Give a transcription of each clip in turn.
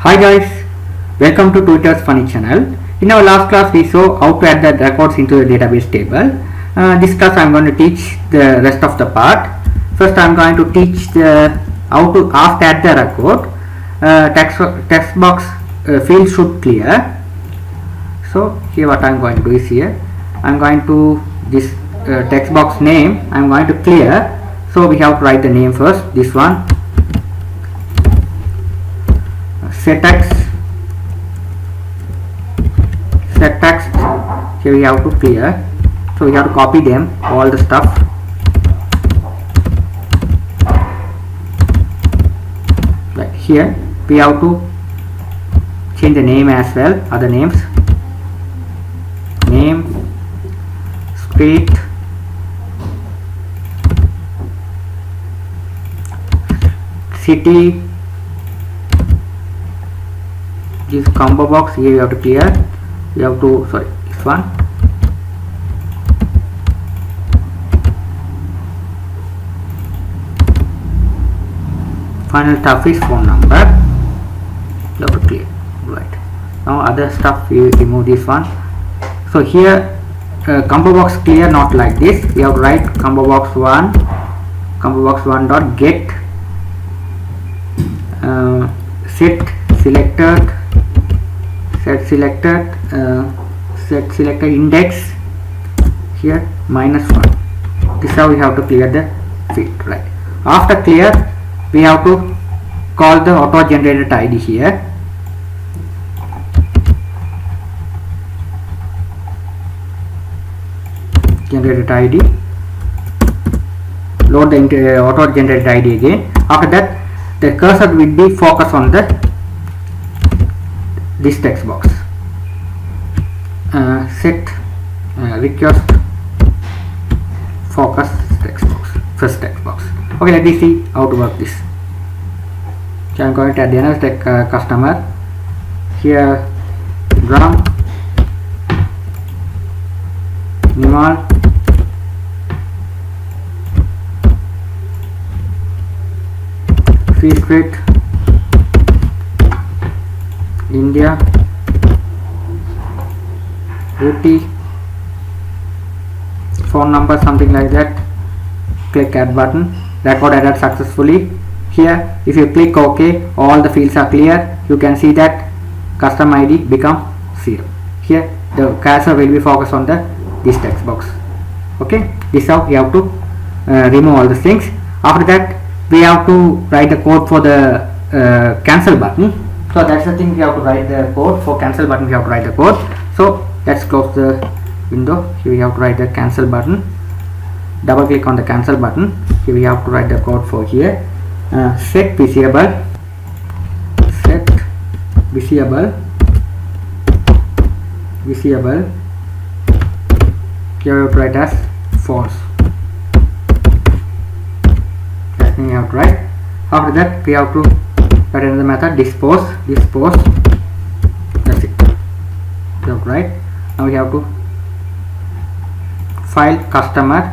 Hi guys, welcome to Twitter's funny channel. In our last class we saw how to add the records into the database table. This class I am going to teach the rest of the part. First I am going to teach how to add the record. Text box field should clear. So here what I am going to do is here I am going to this text box name I am going to clear. So we have to write the name first, this one, set text, here we have to clear. So we have to copy them, all the stuff. Right here we have to change the name as well, other names, name, street, city. This combo box here you have to clear. You have to, sorry, this one, final stuff is phone number, you have to clear. Right, now other stuff we remove this one. So here combo box clear, not like this. We have to write combo box 1 dot get set selected index here -1. This is how we have to clear the field. Right, after clear we have to call the auto generated ID here. Generated ID, load the auto generated ID again. After that the cursor will be focused on this text box. Set request focus text box, first text box. Okay, let me see how to work this. So I am going to add another customer here, drum, minimal, secret, India, UT, phone number, something like that. Click add button. Record added successfully. Here if you click OK, all the fields are clear. You can see that custom ID become 0. Here the cursor will be focused on this text box. Okay, this is how you have to remove all the things. After that we have to write the code for the cancel button. So that's the thing, we have to write the code for cancel button. We have to write the code. So let's close the window. Here we have to write the cancel button. Double click on the cancel button. Here we have to write the code for here. Set visible. Here we have to write as false. That thing we have to write. After that we have to write another method, dispose. That's it. Right, now we have to file customer.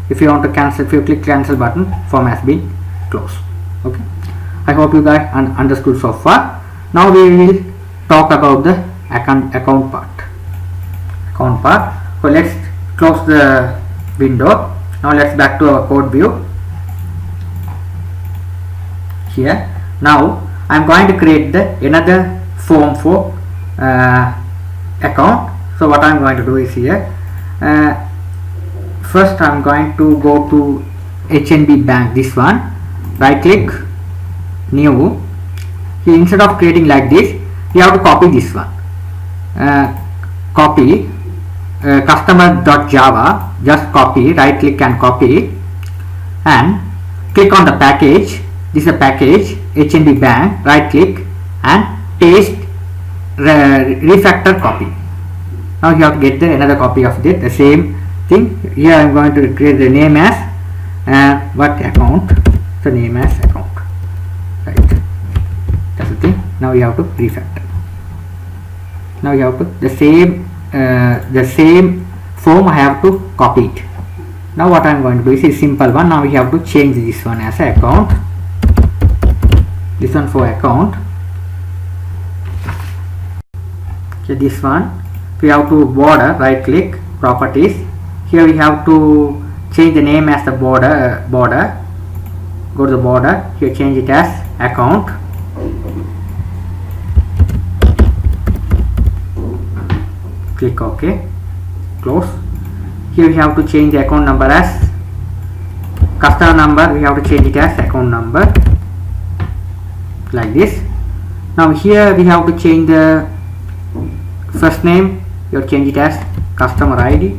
If you want to cancel, if you click cancel button, form has been closed. Okay, I hope you guys understood so far. Now we will talk about the account part. So let's close the window. Now let's back to our code view. Here now I am going to create another form for account. So what I am going to do is here, first I am going to go to HNB bank, this one, right click, new. Here instead of creating like this, you have to copy this one, copy customer.java, just copy, right click and copy, and click on the package. This is a package, HNB bank, right click and paste, refactor copy. Now you have to get another copy of the same thing. Here I am going to create the name as what account, so name as account. Right, that's the thing. Now you have to refactor. Now you have to the same form I have to copy it. Now what I am going to do is a simple one. Now we have to change this one as account, this one for account, So this one we have to border, right click, properties. Here we have to change the name as the border. Go to the border, here change it as account. Click OK, close. Here we have to change the account number as customer number, we have to change it as account number, like this. Now here we have to change the first name, you change it as customer ID.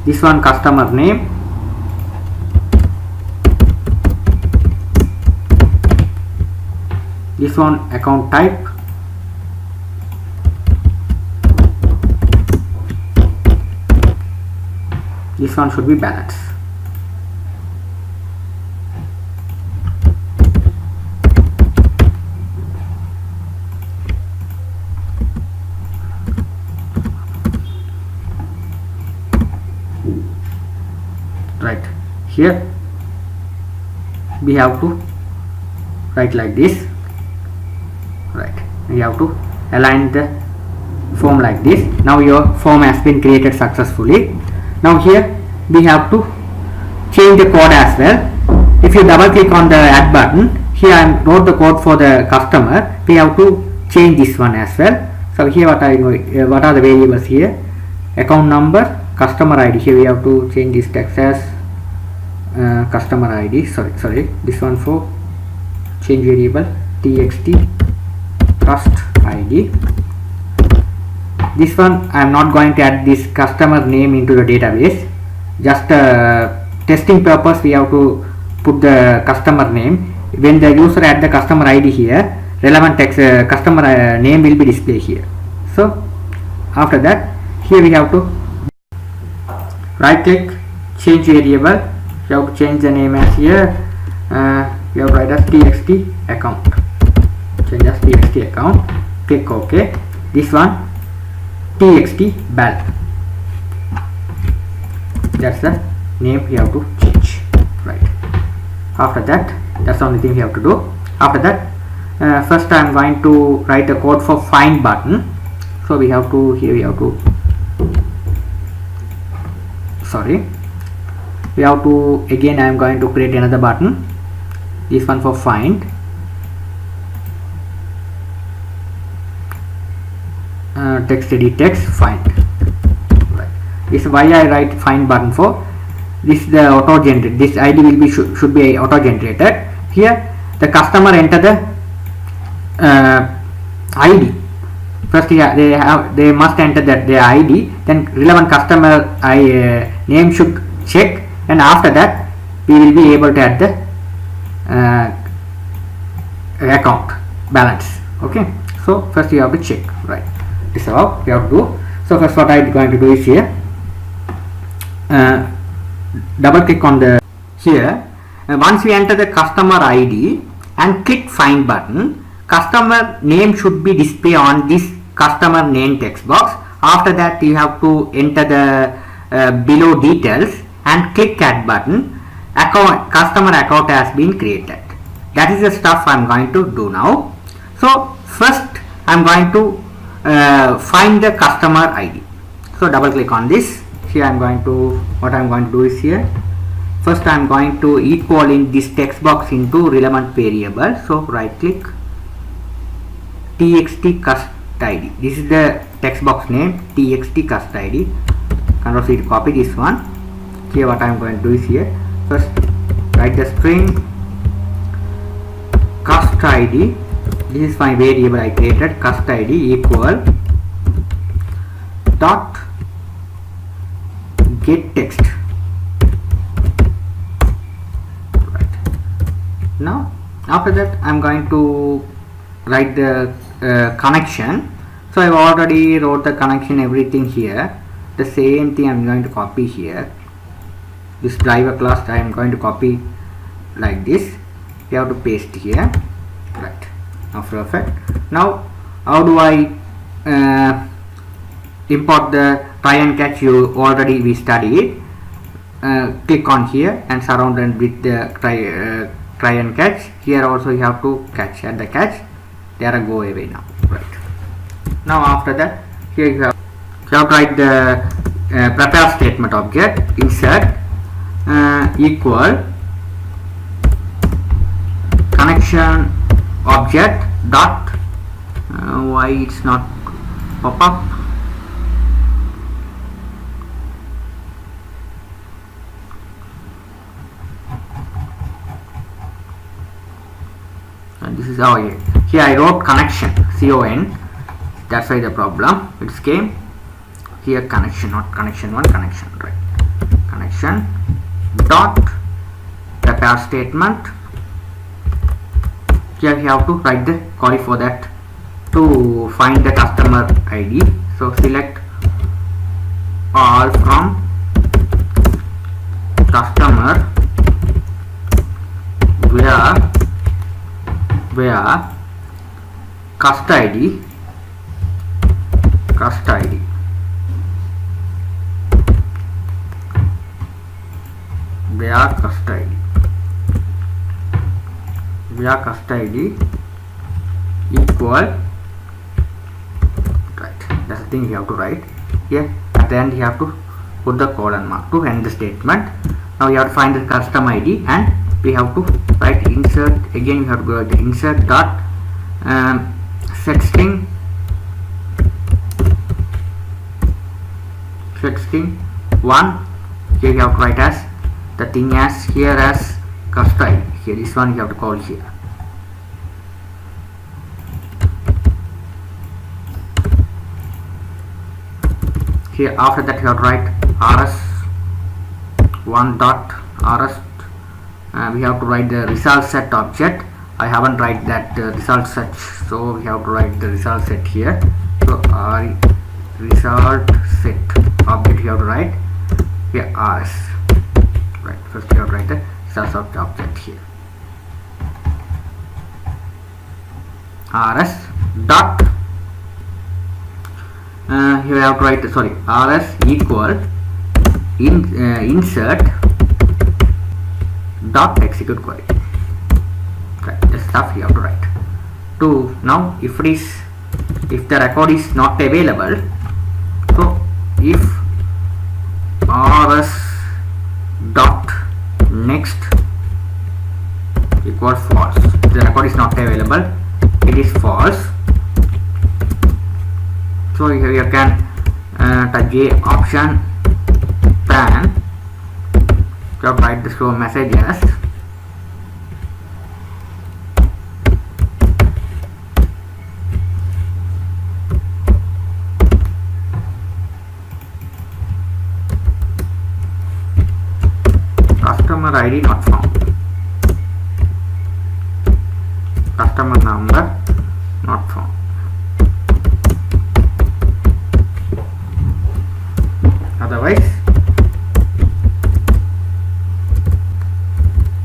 This one customer name. This one account type. This one should be balance. Right, here we have to write like this. Right, we have to align the form like this. Now your form has been created successfully. Now here we have to change the code as well. If you double click on the add button, here I wrote the code for the customer. We have to change this one as well. So here what are the variables here? Account number, customer ID. Here we have to change this text as customer ID. Sorry, this one for change variable txt cust ID. This one I am not going to add this customer name into the database. Just testing purpose we have to put the customer name. When the user add the customer ID here, relevant text customer name will be displayed here. So after that, here we have to right click, change variable. You have to change the name as here. You have to write as txt account. Change as txt account. Click OK. This one txt bal. That's the name we have to change. Right. After that, that's the only thing we have to do. After that, first I am going to write the code for find button. So we have to, here we have to, we have to, again I am going to create another button. This one for find. Text edit text find. Right. This is why I write find button for. This is the auto generated. This ID will be should be auto generated. Here the customer enter the ID. First they must enter that their ID. Then relevant customer name should check, and after that we will be able to add the account balance. Okay. So first you have to check. Right. This is how we have to do. So first what I am going to do is here, double click on the here. Once we enter the customer ID and click find button, customer name should be displayed on this customer name text box. After that you have to enter the below details and click add button. Customer account has been created. That is the stuff I am going to do now. So first I am going to find the customer ID. So double click on this. Here I am going to, what I am going to do is here, first I am going to equal in this text box into relevant variable. So right click, txt cust ID. This is the text box name, txt cust ID. Control C to copy this one. Here what I am going to do is here, first write the string cust ID. This is my variable I created, cust ID equal dot get text. Right. Now after that I am going to write the connection. So I have already wrote the connection, everything here. The same thing I am going to copy here. This driver class I am going to copy like this. You have to paste here. Right. Now perfect. Now how do I import the try and catch? You already we studied. Click on here and surrounded with the try and catch. Here also you have to catch. At the catch, they are go away now. Right. Now after that, here you have to write the prepare statement object. Insert equal connection object dot why it's not pop up. And this is how here I wrote connection con, that's why the problem it's came here. Connection, not connection 1, connection, right? Connection dot prepare statement. Here you have to write the query for that to find the customer ID. So select all from customer where cust ID where cust ID equal, right? That's the thing you have to write here. At the end you have to put the colon mark to end the statement. Now you have to find the custom ID and we have to write insert. Again you have to go to insert dot set string 1. Here you have to write as the thing as here as cust ID. Here this one you have to call here. Here after that you have to write rs1 dot rs. We have to write the result set object. I haven't write that result set, so we have to write the result set here. So result set object you have to write here rs. Right, first you have to write the result object here. rs dot here you have to write rs equal insert dot execute query. Right, the stuff you have to write. To now if the record is not available, so if rs dot next equals false, the record is not available, it is false. So here you can type J option pan to write the show messages. Customer ID not found. Customer number not found. Otherwise,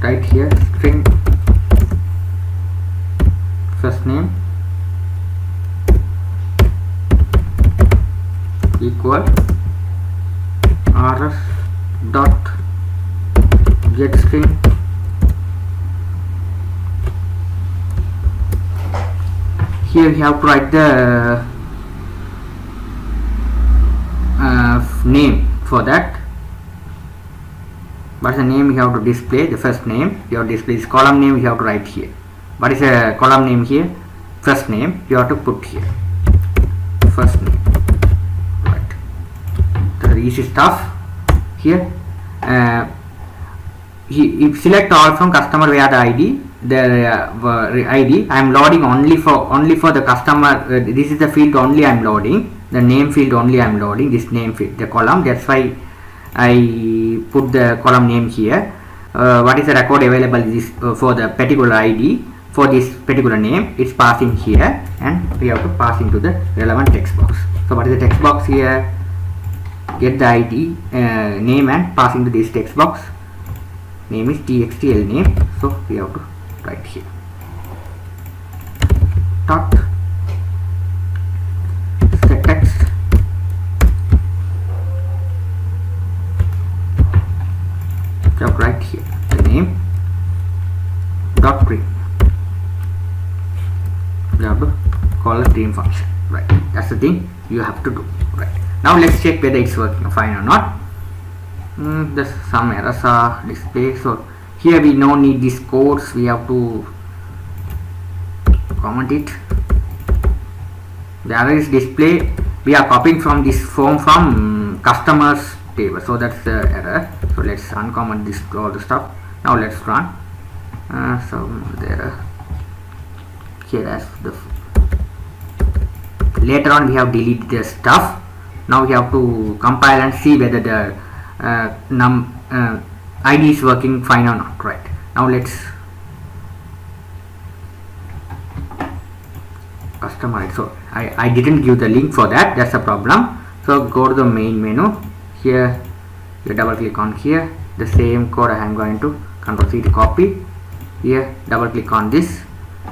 write here string first name equal rs dot get string here you have to write the name for that. What is the name you have to display? The first name you have to display. This column name you have to write here. What is a column name here? First name you have to put here. First name. Right. The easy stuff here. If select all from customer where the ID, the ID I am loading only for the customer. This is the field only I am loading. The name field only I am loading. This name field, the column. That's why I put the column name here. What is the record available is for the particular ID for this particular name. It's passing here, and we have to pass into the relevant text box. So what is the text box here? Get the ID name and pass into this text box. Name is txtl name. So we have to write here dot set text right here the name dot stream. You have to call a stream function, right? That's the thing you have to do, right? Now let's check whether it's working fine or not. There's some errors are displayed, so here we don't need these codes, we have to comment it. The error is displayed, we are copying from this form from customers table, so that's the error. So let's uncomment this, all the stuff. Now let's run. So the error here as the later on we have deleted the stuff. Now we have to compile and see whether the ID is working fine or not, right? Now let's customize. So I didn't give the link for that, that's a problem. So go to the main menu. Here you double click on here, the same code I am going to Control C to copy. Here double click on this,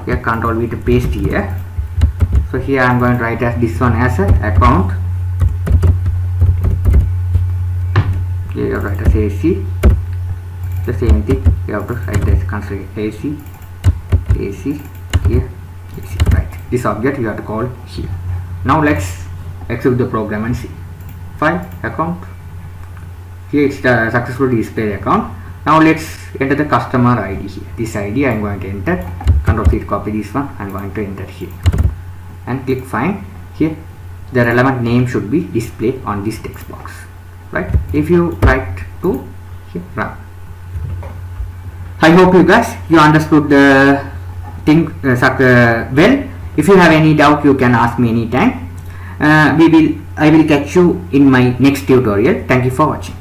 here Control V to paste here. So here I am going to write as this one as an account. Here you write as AC. The same thing you have to write as consider AC here, AC, right? This object you have to call here. Now let's execute the program and see. File account. Here it's the successful display account. Now let's enter the customer ID here. This ID I am going to enter. Control C to copy this one. I am going to enter here and click find. Here the relevant name should be displayed on this text box, right? If you write to here, run. I hope you guys understood the thing well. If you have any doubt, you can ask me anytime. I will catch you in my next tutorial. Thank you for watching.